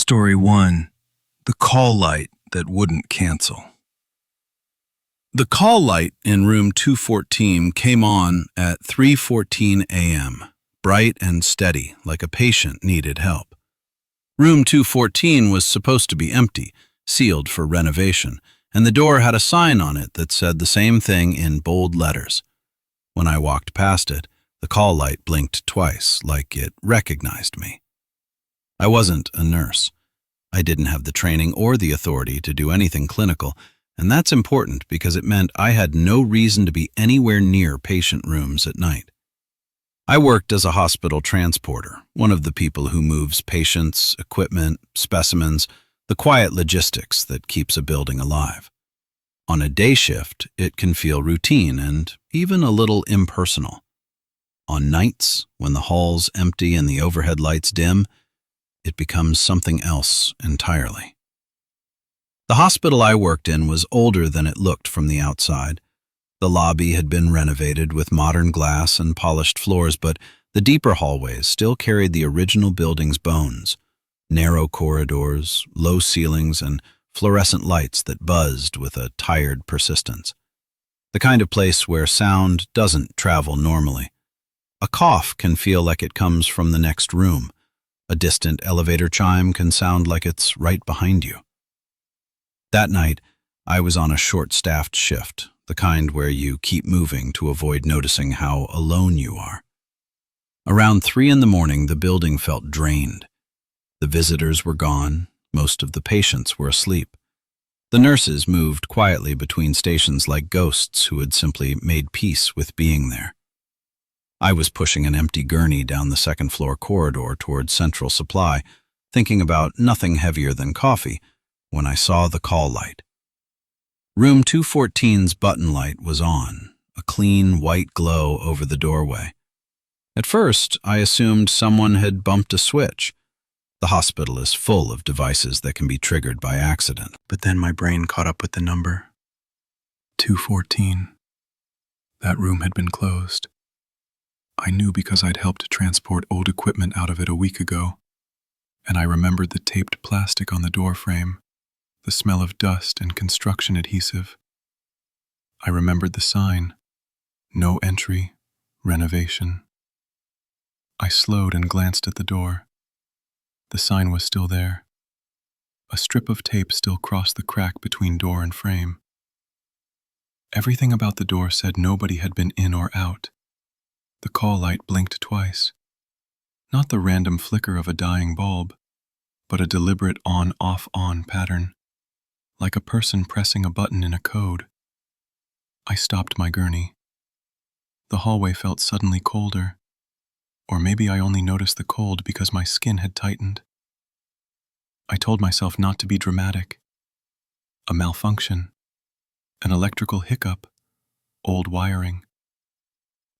Story 1. The Call Light That Wouldn't Cancel. The call light in room 214 came on at 3:14 a.m., bright and steady, like a patient needed help. Room 214 was supposed to be empty, sealed for renovation, and the door had a sign on it that said the same thing in bold letters. When I walked past it, the call light blinked twice, like it recognized me. I wasn't a nurse. I didn't have the training or the authority to do anything clinical, and that's important because it meant I had no reason to be anywhere near patient rooms at night. I worked as a hospital transporter, one of the people who moves patients, equipment, specimens, the quiet logistics that keeps a building alive. On a day shift, it can feel routine and even a little impersonal. On nights, when the hall's empty and the overhead lights dim, it becomes something else entirely. The hospital I worked in was older than it looked from the outside. The lobby had been renovated with modern glass and polished floors, but the deeper hallways still carried the original building's bones: narrow corridors, low ceilings, and fluorescent lights that buzzed with a tired persistence. The kind of place where sound doesn't travel normally. A cough can feel like it comes from the next room. A distant elevator chime can sound like it's right behind you. That night, I was on a short-staffed shift, the kind where you keep moving to avoid noticing how alone you are. Around 3 in the morning, the building felt drained. The visitors were gone. Most of the patients were asleep. The nurses moved quietly between stations like ghosts who had simply made peace with being there. I was pushing an empty gurney down the second-floor corridor toward Central Supply, thinking about nothing heavier than coffee, when I saw the call light. Room 214's button light was on, a clean white glow over the doorway. At first, I assumed someone had bumped a switch. The hospital is full of devices that can be triggered by accident. But then my brain caught up with the number. 214. That room had been closed. I knew because I'd helped transport old equipment out of it a week ago, and I remembered the taped plastic on the door frame, the smell of dust and construction adhesive. I remembered the sign: no entry, renovation. I slowed and glanced at the door. The sign was still there. A strip of tape still crossed the crack between door and frame. Everything about the door said nobody had been in or out. The call light blinked twice. Not the random flicker of a dying bulb, but a deliberate on-off-on pattern, like a person pressing a button in a code. I stopped my gurney. The hallway felt suddenly colder, or maybe I only noticed the cold because my skin had tightened. I told myself not to be dramatic. A malfunction, an electrical hiccup, old wiring.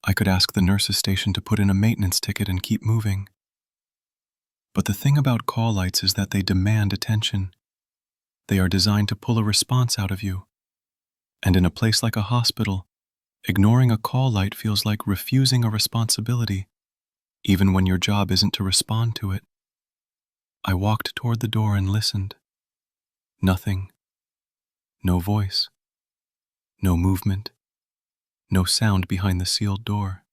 I could ask the nurse's station to put in a maintenance ticket and keep moving. But the thing about call lights is that they demand attention. They are designed to pull a response out of you. And in a place like a hospital, ignoring a call light feels like refusing a responsibility, even when your job isn't to respond to it. I walked toward the door and listened. Nothing. No voice. No movement. No sound behind the sealed door.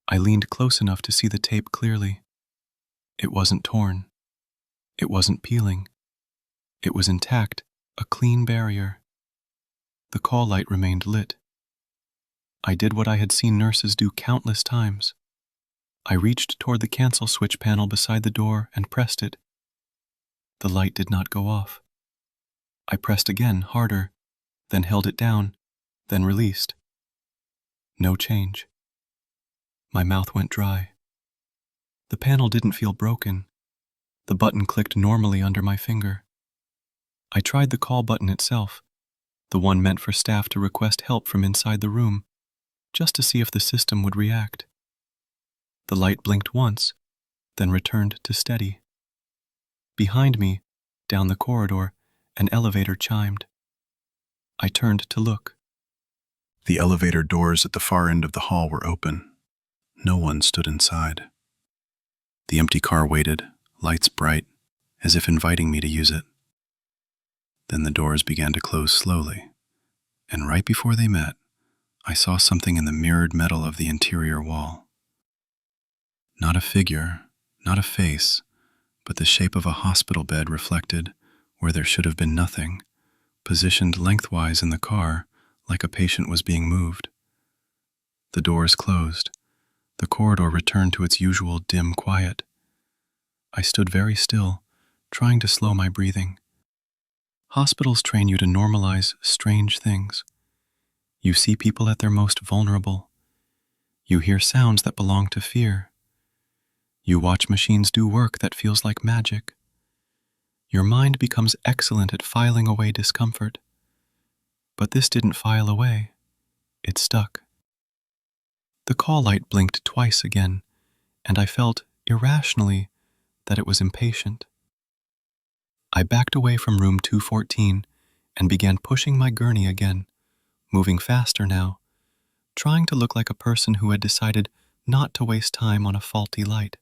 I leaned close enough to see the tape clearly. It wasn't torn. It wasn't peeling. It was intact, a clean barrier. The call light remained lit. I did what I had seen nurses do countless times. I reached toward the cancel switch panel beside the door and pressed it. The light did not go off. I pressed again, harder, then held it down, then released. No change. My mouth went dry. The panel didn't feel broken. The button clicked normally under my finger. I tried the call button itself, the one meant for staff to request help from inside the room, just to see if the system would react. The light blinked once, then returned to steady. Behind me, down the corridor, an elevator chimed. I turned to look. The elevator doors at the far end of the hall were open. No one stood inside. The empty car waited, lights bright, as if inviting me to use it. Then the doors began to close slowly, and right before they met, I saw something in the mirrored metal of the interior wall. Not a figure, not a face, but the shape of a hospital bed reflected where there should have been nothing, positioned lengthwise in the car like a patient was being moved. The doors closed. The corridor returned to its usual dim quiet. I stood very still, trying to slow my breathing. Hospitals train you to normalize strange things. You see people at their most vulnerable. You hear sounds that belong to fear. You watch machines do work that feels like magic. Your mind becomes excellent at filing away discomfort. But this didn't file away. It stuck. The call light blinked twice again, and I felt, irrationally, that it was impatient. I backed away from room 214 and began pushing my gurney again, moving faster now, trying to look like a person who had decided not to waste time on a faulty light.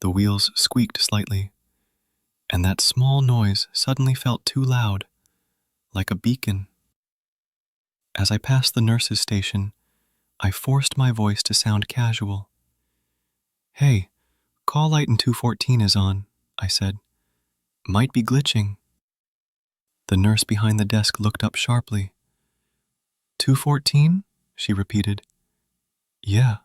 The wheels squeaked slightly, and that small noise suddenly felt too loud, like a beacon. As I passed the nurse's station, I forced my voice to sound casual. "Hey, call light in 214 is on," I said. "Might be glitching." The nurse behind the desk looked up sharply. 214? She repeated. "Yeah."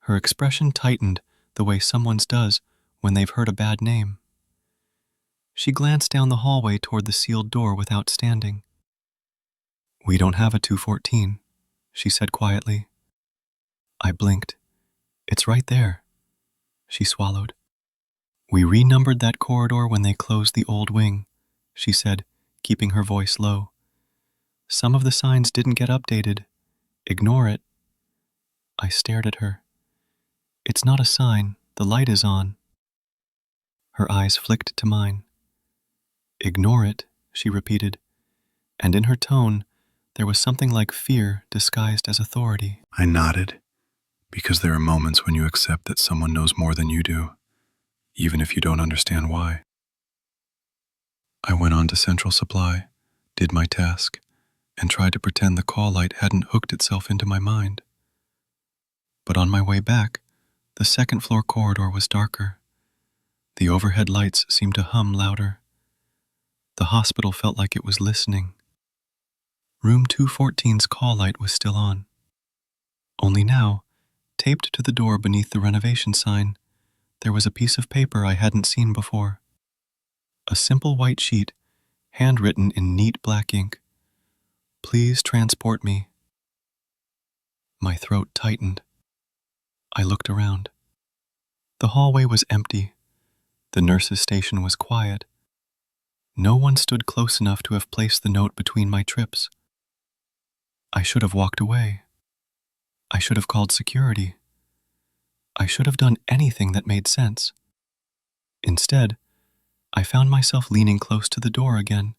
Her expression tightened the way someone's does when they've heard a bad name. She glanced down the hallway toward the sealed door without standing. "We don't have a 214, she said quietly. I blinked. "It's right there." She swallowed. "We renumbered that corridor when they closed the old wing," she said, keeping her voice low. "Some of the signs didn't get updated. Ignore it." I stared at her. "It's not a sign. The light is on." Her eyes flicked to mine. "Ignore it," she repeated, and in her tone there was something like fear disguised as authority. I nodded, because there are moments when you accept that someone knows more than you do, even if you don't understand why. I went on to Central Supply, did my task, and tried to pretend the call light hadn't hooked itself into my mind. But on my way back, the second-floor corridor was darker. The overhead lights seemed to hum louder. The hospital felt like it was listening. Room 214's call light was still on. Only now, taped to the door beneath the renovation sign, there was a piece of paper I hadn't seen before. A simple white sheet, handwritten in neat black ink. "Please transport me." My throat tightened. I looked around. The hallway was empty. The nurse's station was quiet. No one stood close enough to have placed the note between my trips. I should have walked away. I should have called security. I should have done anything that made sense. Instead, I found myself leaning close to the door again,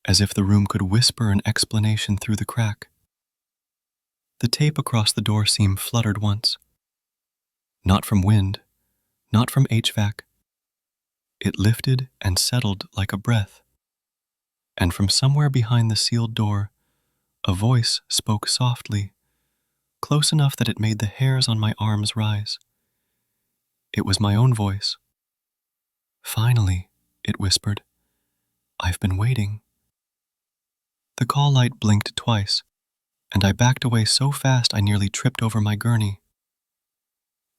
as if the room could whisper an explanation through the crack. The tape across the door seam fluttered once. Not from wind, not from HVAC. It lifted and settled like a breath. And from somewhere behind the sealed door, a voice spoke softly, close enough that it made the hairs on my arms rise. It was my own voice. "Finally," it whispered. "I've been waiting." The call light blinked twice, and I backed away so fast I nearly tripped over my gurney.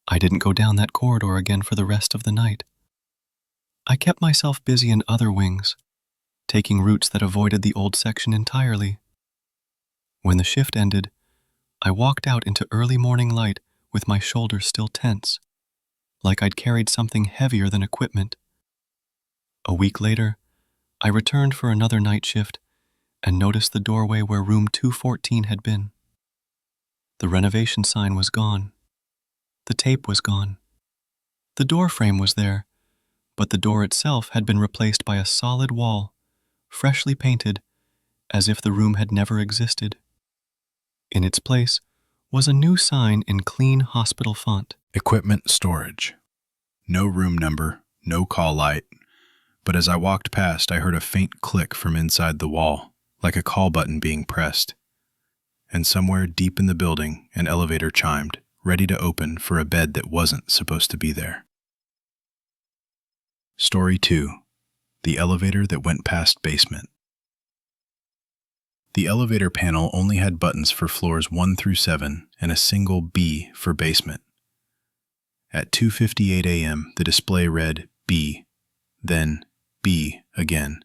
I didn't go down that corridor again for the rest of the night. I kept myself busy in other wings, taking routes that avoided the old section entirely. When the shift ended, I walked out into early morning light with my shoulders still tense, like I'd carried something heavier than equipment. A week later, I returned for another night shift and noticed the doorway where room 214 had been. The renovation sign was gone. The tape was gone. The door frame was there, but the door itself had been replaced by a solid wall, freshly painted, as if the room had never existed. In its place was a new sign in clean hospital font. "Equipment storage. No room number, no call light, but as I walked past, I heard a faint click from inside the wall, like a call button being pressed. And somewhere deep in the building, an elevator chimed, ready to open for a bed that wasn't supposed to be there. Story 2. The elevator that went past basement. The elevator panel only had buttons for floors 1 through 7 and a single B for basement. At 2:58 a.m., the display read B, then B again,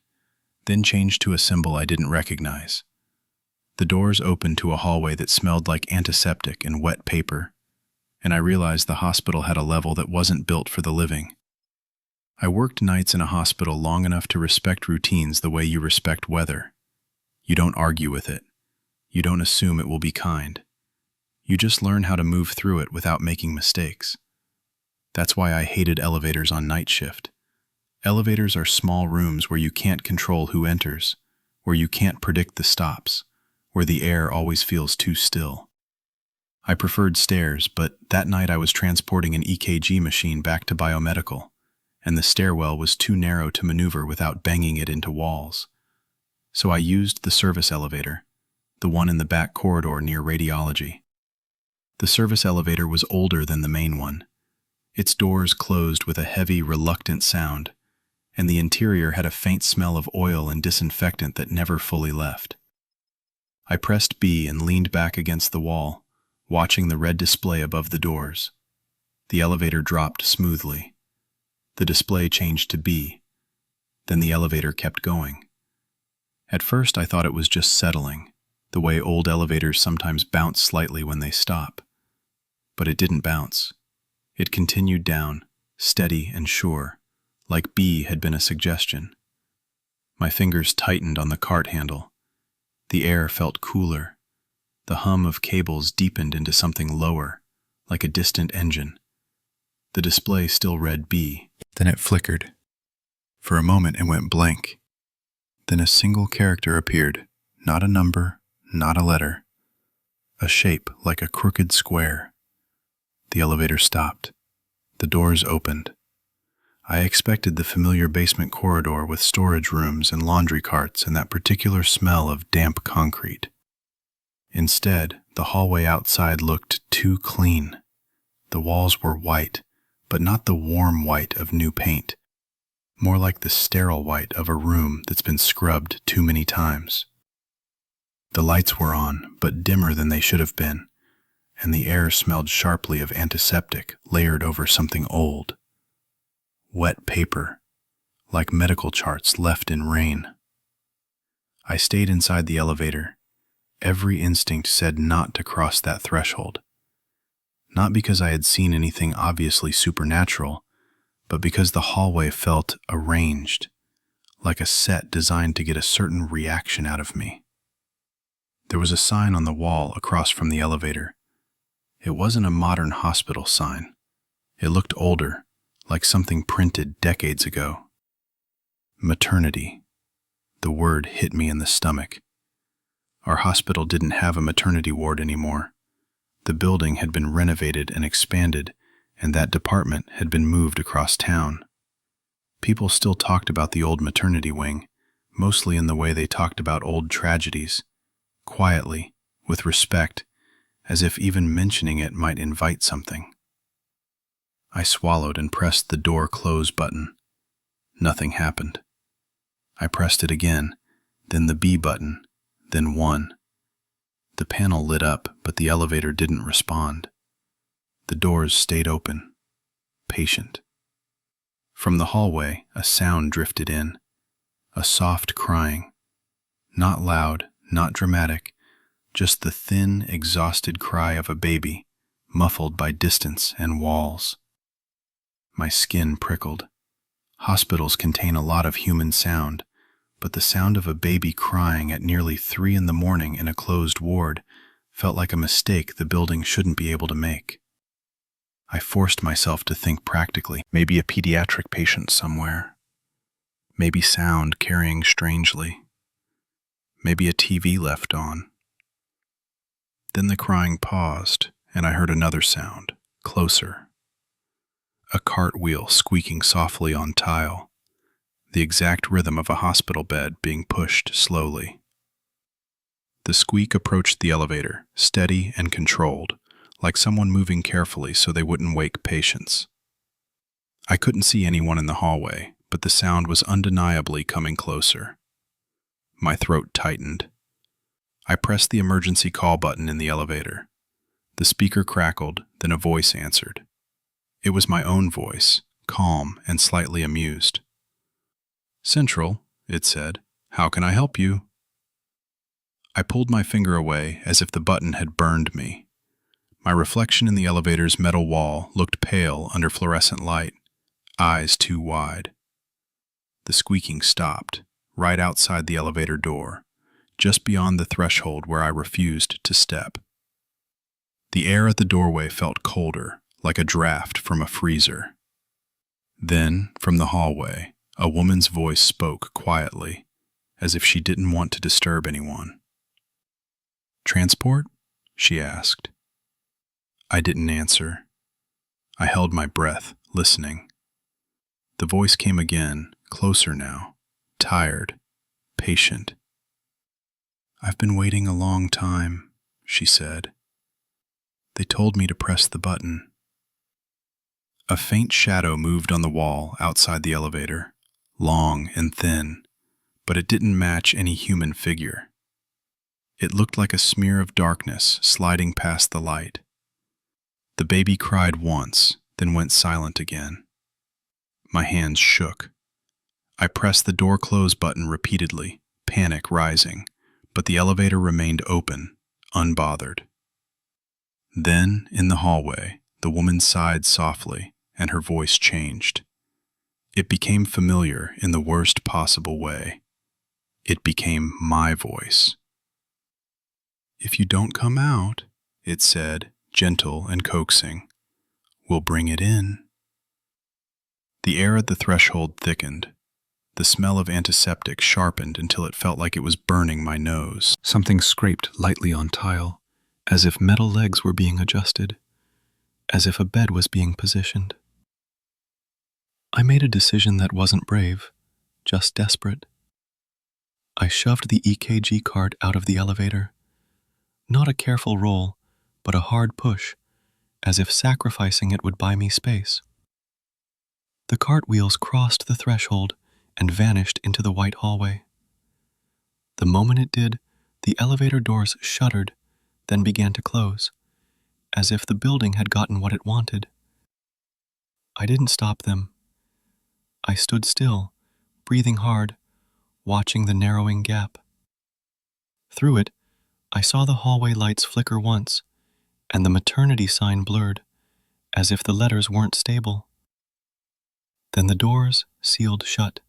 then changed to a symbol I didn't recognize. The doors opened to a hallway that smelled like antiseptic and wet paper, and I realized the hospital had a level that wasn't built for the living. I worked nights in a hospital long enough to respect routines the way you respect weather. You don't argue with it. You don't assume it will be kind. You just learn how to move through it without making mistakes. That's why I hated elevators on night shift. Elevators are small rooms where you can't control who enters, where you can't predict the stops, where the air always feels too still. I preferred stairs, but that night I was transporting an EKG machine back to biomedical, and the stairwell was too narrow to maneuver without banging it into walls. So I used the service elevator, the one in the back corridor near radiology. The service elevator was older than the main one. Its doors closed with a heavy, reluctant sound, and the interior had a faint smell of oil and disinfectant that never fully left. I pressed B and leaned back against the wall, watching the red display above the doors. The elevator dropped smoothly. The display changed to B. Then the elevator kept going. At first I thought it was just settling, the way old elevators sometimes bounce slightly when they stop. But it didn't bounce. It continued down, steady and sure, like B had been a suggestion. My fingers tightened on the cart handle. The air felt cooler. The hum of cables deepened into something lower, like a distant engine. The display still read B. Then it flickered. For a moment it went blank. Then a single character appeared, not a number, not a letter. A shape like a crooked square. The elevator stopped. The doors opened. I expected the familiar basement corridor with storage rooms and laundry carts and that particular smell of damp concrete. Instead, the hallway outside looked too clean. The walls were white, but not the warm white of new paint. More like the sterile white of a room that's been scrubbed too many times. The lights were on, but dimmer than they should have been, and the air smelled sharply of antiseptic layered over something old. Wet paper, like medical charts left in rain. I stayed inside the elevator. Every instinct said not to cross that threshold. Not because I had seen anything obviously supernatural, but because the hallway felt arranged, like a set designed to get a certain reaction out of me. There was a sign on the wall across from the elevator. It wasn't a modern hospital sign. It looked older, like something printed decades ago. Maternity. The word hit me in the stomach. Our hospital didn't have a maternity ward anymore. The building had been renovated and expanded, and that department had been moved across town. People still talked about the old maternity wing, mostly in the way they talked about old tragedies, quietly, with respect, as if even mentioning it might invite something. I swallowed and pressed the door close button. Nothing happened. I pressed it again, then the B button, then 1. The panel lit up, but the elevator didn't respond. The doors stayed open, patient. From the hallway, a sound drifted in, a soft crying. Not loud, not dramatic, just the thin, exhausted cry of a baby, muffled by distance and walls. My skin prickled. Hospitals contain a lot of human sound, but the sound of a baby crying at nearly 3 a.m. in a closed ward felt like a mistake the building shouldn't be able to make. I forced myself to think practically, maybe a pediatric patient somewhere. Maybe sound carrying strangely. Maybe a TV left on. Then the crying paused, and I heard another sound, closer. a cartwheel squeaking softly on tile, the exact rhythm of a hospital bed being pushed slowly. The squeak approached the elevator, steady and controlled, like someone moving carefully so they wouldn't wake patients. I couldn't see anyone in the hallway, but the sound was undeniably coming closer. My throat tightened. I pressed the emergency call button in the elevator. The speaker crackled, then a voice answered. It was my own voice, calm and slightly amused. "Central," it said. "How can I help you?" I pulled my finger away as if the button had burned me. My reflection in the elevator's metal wall looked pale under fluorescent light, eyes too wide. The squeaking stopped, right outside the elevator door, just beyond the threshold where I refused to step. The air at the doorway felt colder, like a draft from a freezer. Then, from the hallway, a woman's voice spoke quietly, as if she didn't want to disturb anyone. "Transport?" she asked. I didn't answer. I held my breath, listening. The voice came again, closer now, tired, patient. "I've been waiting a long time," she said. "They told me to press the button." A faint shadow moved on the wall outside the elevator, long and thin, but it didn't match any human figure. It looked like a smear of darkness sliding past the light. The baby cried once, then went silent again. My hands shook. I pressed the door close button repeatedly, panic rising, but the elevator remained open, unbothered. Then, in the hallway, the woman sighed softly, and her voice changed. It became familiar in the worst possible way. It became my voice. "If you don't come out," it said, gentle and coaxing, "we'll bring it in." The air at the threshold thickened. The smell of antiseptic sharpened until it felt like it was burning my nose. Something scraped lightly on tile, as if metal legs were being adjusted, as if a bed was being positioned. I made a decision that wasn't brave, just desperate. I shoved the EKG cart out of the elevator. Not a careful roll, but a hard push, as if sacrificing it would buy me space. The cartwheels crossed the threshold and vanished into the white hallway. The moment it did, the elevator doors shuddered, then began to close, as if the building had gotten what it wanted. I didn't stop them. I stood still, breathing hard, watching the narrowing gap. Through it, I saw the hallway lights flicker once, and the maternity sign blurred, as if the letters weren't stable. Then the doors sealed shut.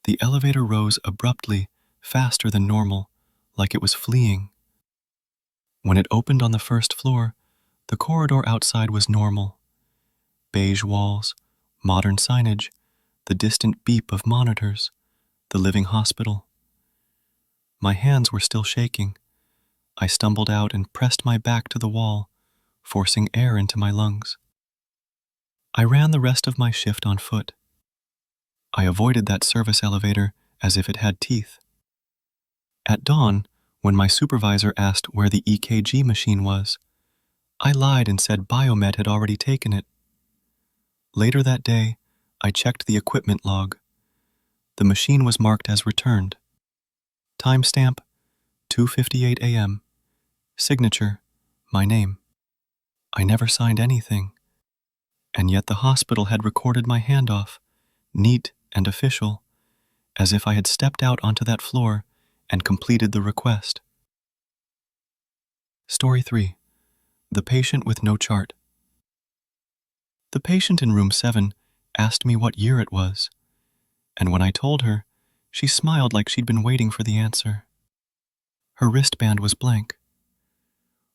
The elevator rose abruptly, faster than normal, like it was fleeing. When it opened on the first floor, the corridor outside was normal. Beige walls, modern signage, the distant beep of monitors, the living hospital. My hands were still shaking. I stumbled out and pressed my back to the wall, forcing air into my lungs. I ran the rest of my shift on foot. I avoided that service elevator as if it had teeth. At dawn, when my supervisor asked where the EKG machine was, I lied and said Biomed had already taken it. Later that day, I checked the equipment log. The machine was marked as returned. Timestamp, 2:58 a.m. Signature, my name. I never signed anything. And yet the hospital had recorded my handoff, neat and official, as if I had stepped out onto that floor and completed the request. Story 3. The Patient with No Chart. The patient in room 7 asked me what year it was, and when I told her, she smiled like she'd been waiting for the answer. Her wristband was blank.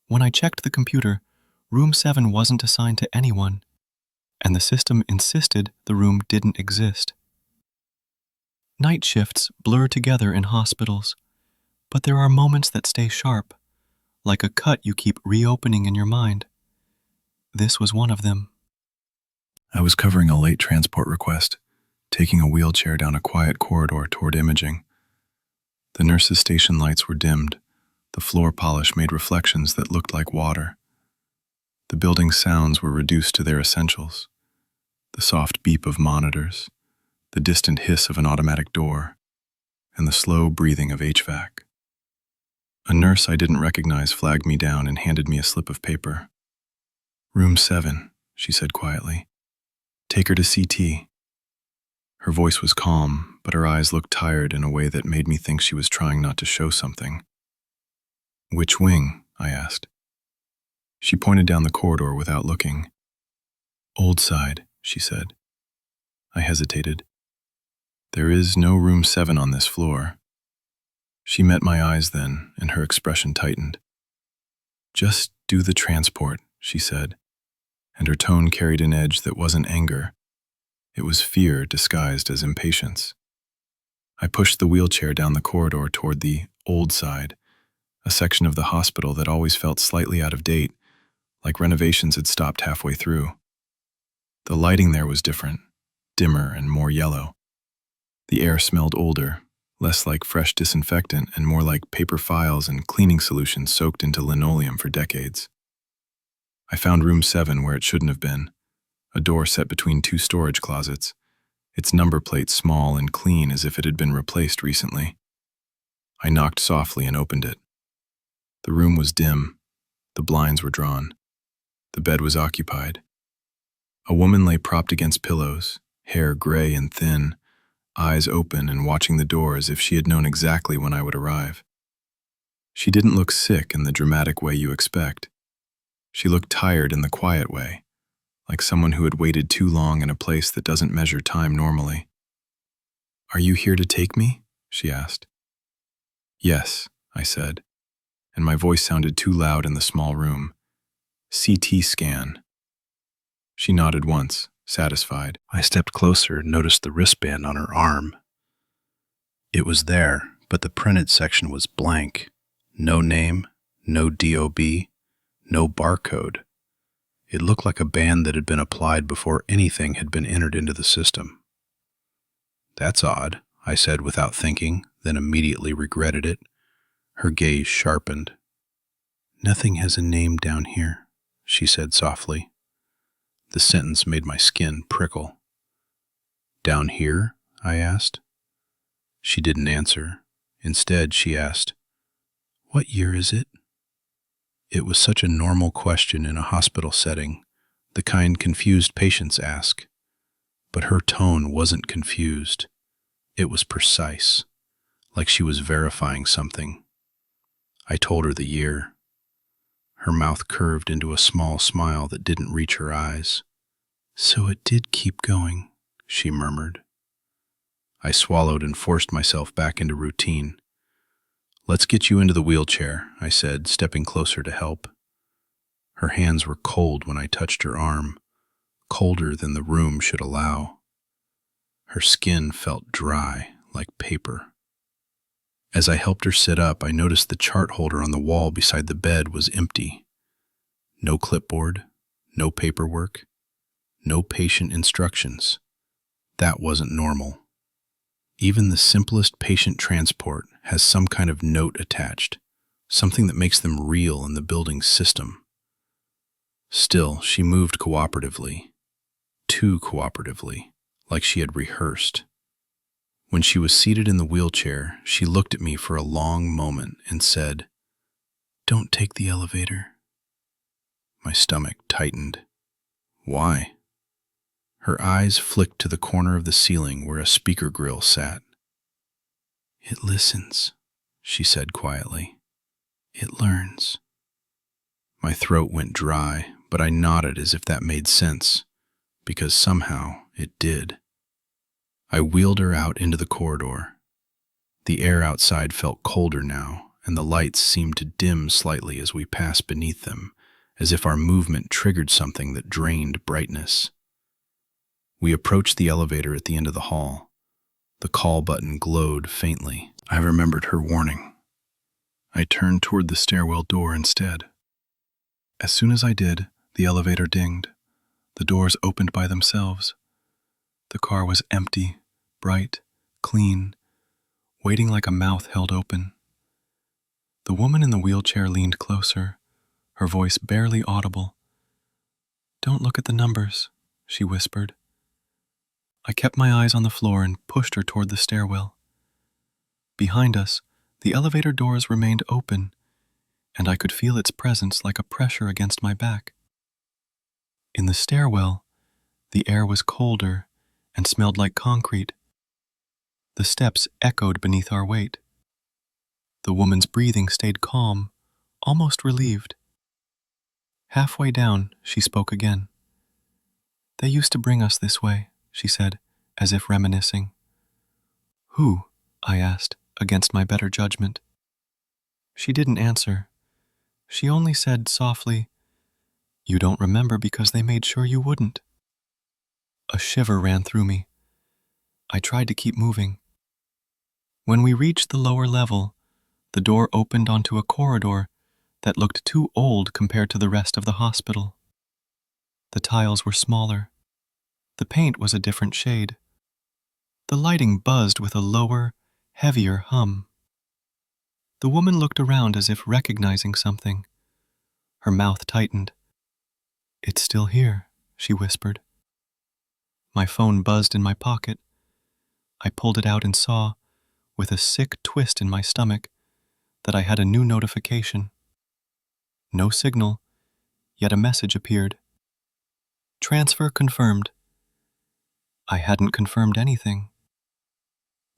When I checked the computer, room 7 wasn't assigned to anyone, and the system insisted the room didn't exist. Night shifts blur together in hospitals, but there are moments that stay sharp, like a cut you keep reopening in your mind. This was one of them. I was covering a late transport request, taking a wheelchair down a quiet corridor toward imaging. The nurse's station lights were dimmed. The floor polish made reflections that looked like water. The building's sounds were reduced to their essentials: the soft beep of monitors, the distant hiss of an automatic door, and the slow breathing of HVAC. A nurse I didn't recognize flagged me down and handed me a slip of paper. "Room 7, she said quietly. "Take her to CT." Her voice was calm, but her eyes looked tired in a way that made me think she was trying not to show something. "Which wing?" I asked. She pointed down the corridor without looking. "Old side," she said. I hesitated. "There is no room 7 on this floor." She met my eyes then, and her expression tightened. "Just do the transport," she said, and her tone carried an edge that wasn't anger. It was fear disguised as impatience. I pushed the wheelchair down the corridor toward the old side, a section of the hospital that always felt slightly out of date, like renovations had stopped halfway through. The lighting there was different, dimmer and more yellow. The air smelled older, less like fresh disinfectant and more like paper files and cleaning solutions soaked into linoleum for decades. I found room 7 where it shouldn't have been, a door set between 2 storage closets, its number plate small and clean as if it had been replaced recently. I knocked softly and opened it. The room was dim. The blinds were drawn. The bed was occupied. A woman lay propped against pillows, hair gray and thin, eyes open and watching the door as if she had known exactly when I would arrive. She didn't look sick in the dramatic way you expect. She looked tired in the quiet way, like someone who had waited too long in a place that doesn't measure time normally. "Are you here to take me?" she asked. "Yes," I said, and my voice sounded too loud in the small room. "CT scan." She nodded once, satisfied. I stepped closer and noticed the wristband on her arm. It was there, but the printed section was blank. No name, no DOB, no barcode. It looked like a band that had been applied before anything had been entered into the system. "That's odd," I said without thinking, then immediately regretted it. Her gaze sharpened. "Nothing has a name down here," she said softly. The sentence made my skin prickle. "Down here?" I asked. She didn't answer. Instead, she asked, "What year is it?" It was such a normal question in a hospital setting, the kind confused patients ask. But her tone wasn't confused. It was precise, like she was verifying something. I told her the year. Her mouth curved into a small smile that didn't reach her eyes. "So it did keep going," she murmured. I swallowed and forced myself back into routine. "Let's get you into the wheelchair," I said, stepping closer to help. Her hands were cold when I touched her arm, colder than the room should allow. Her skin felt dry, like paper. As I helped her sit up, I noticed the chart holder on the wall beside the bed was empty. No clipboard, no paperwork, no patient instructions. That wasn't normal. Even the simplest patient transport has some kind of note attached, something that makes them real in the building's system. Still, she moved cooperatively, too cooperatively, like she had rehearsed. When she was seated in the wheelchair, she looked at me for a long moment and said, "Don't take the elevator." My stomach tightened. "Why?" Her eyes flicked to the corner of the ceiling where a speaker grill sat. "It listens," she said quietly. "It learns." My throat went dry, but I nodded as if that made sense, because somehow it did. I wheeled her out into the corridor. The air outside felt colder now, and the lights seemed to dim slightly as we passed beneath them, as if our movement triggered something that drained brightness. We approached the elevator at the end of the hall. The call button glowed faintly. I remembered her warning. I turned toward the stairwell door instead. As soon as I did, the elevator dinged. The doors opened by themselves. The car was empty, bright, clean, waiting like a mouth held open. The woman in the wheelchair leaned closer, her voice barely audible. "Don't look at the numbers," she whispered. I kept my eyes on the floor and pushed her toward the stairwell. Behind us, the elevator doors remained open, and I could feel its presence like a pressure against my back. In the stairwell, the air was colder and smelled like concrete. The steps echoed beneath our weight. The woman's breathing stayed calm, almost relieved. Halfway down, she spoke again. "They used to bring us this way," she said, as if reminiscing. "Who?" I asked, against my better judgment. She didn't answer. She only said softly, "You don't remember because they made sure you wouldn't." A shiver ran through me. I tried to keep moving. When we reached the lower level, the door opened onto a corridor that looked too old compared to the rest of the hospital. The tiles were smaller. The paint was a different shade. The lighting buzzed with a lower, heavier hum. The woman looked around as if recognizing something. Her mouth tightened. "It's still here," she whispered. My phone buzzed in my pocket. I pulled it out and saw, with a sick twist in my stomach, that I had a new notification. No signal, yet a message appeared. "Transfer confirmed." I hadn't confirmed anything.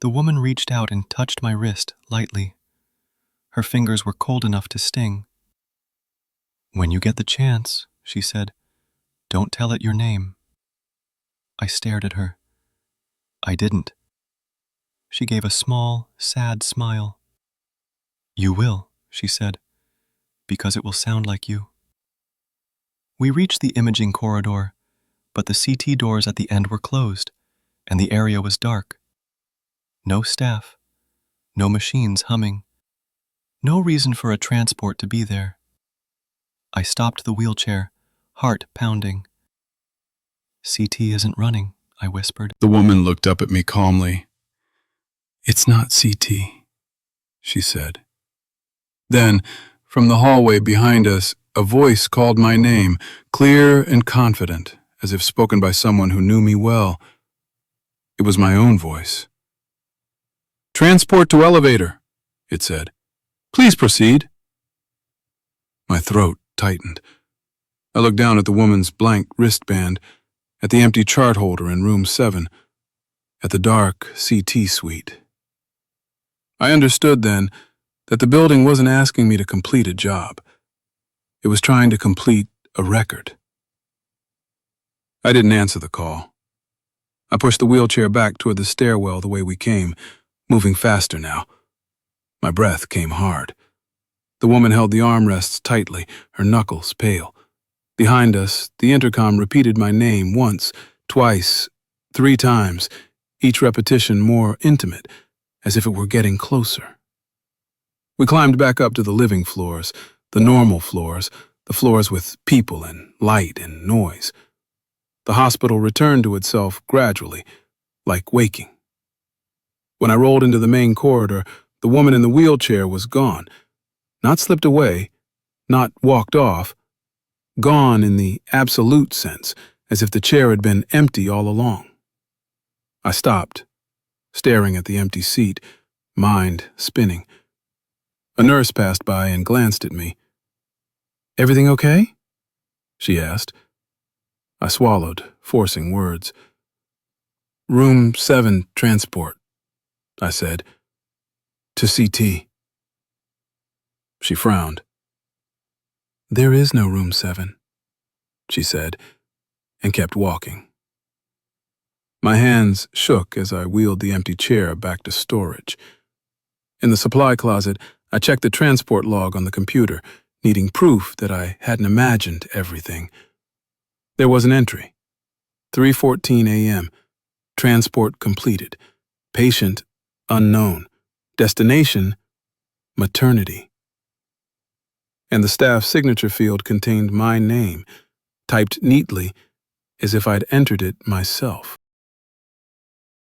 The woman reached out and touched my wrist lightly. Her fingers were cold enough to sting. "When you get the chance," she said, "don't tell it your name." I stared at her. I didn't. She gave a small, sad smile. "You will," she said, "because it will sound like you." We reached the imaging corridor, but the CT doors at the end were closed, and the area was dark. No staff, no machines humming, no reason for a transport to be there. I stopped the wheelchair, heart pounding. "CT isn't running," I whispered. The woman looked up at me calmly. "It's not CT," she said. Then, from the hallway behind us, a voice called my name, clear and confident, as if spoken by someone who knew me well. It was my own voice. "Transport to elevator," it said. "Please proceed." My throat tightened. I looked down at the woman's blank wristband, at the empty chart holder in room 7, at the dark CT suite. I understood then that the building wasn't asking me to complete a job. It was trying to complete a record. I didn't answer the call. I pushed the wheelchair back toward the stairwell the way we came, moving faster now. My breath came hard. The woman held the armrests tightly, her knuckles pale. Behind us, the intercom repeated my name once, twice, 3 times, each repetition more intimate, as if it were getting closer. We climbed back up to the living floors, the normal floors, the floors with people and light and noise. The hospital returned to itself gradually, like waking. When I rolled into the main corridor, the woman in the wheelchair was gone. Not slipped away, not walked off. Gone in the absolute sense, as if the chair had been empty all along. I stopped, staring at the empty seat, mind spinning. A nurse passed by and glanced at me. "Everything okay?" she asked. I swallowed, forcing words. "Room 7 transport," I said. "To CT." She frowned. "There is no room 7, she said, and kept walking. My hands shook as I wheeled the empty chair back to storage. In the supply closet, I checked the transport log on the computer, needing proof that I hadn't imagined everything. There was an entry. 3:14 a.m. Transport completed. Patient unknown. Destination maternity. And the staff signature field contained my name, typed neatly as if I'd entered it myself.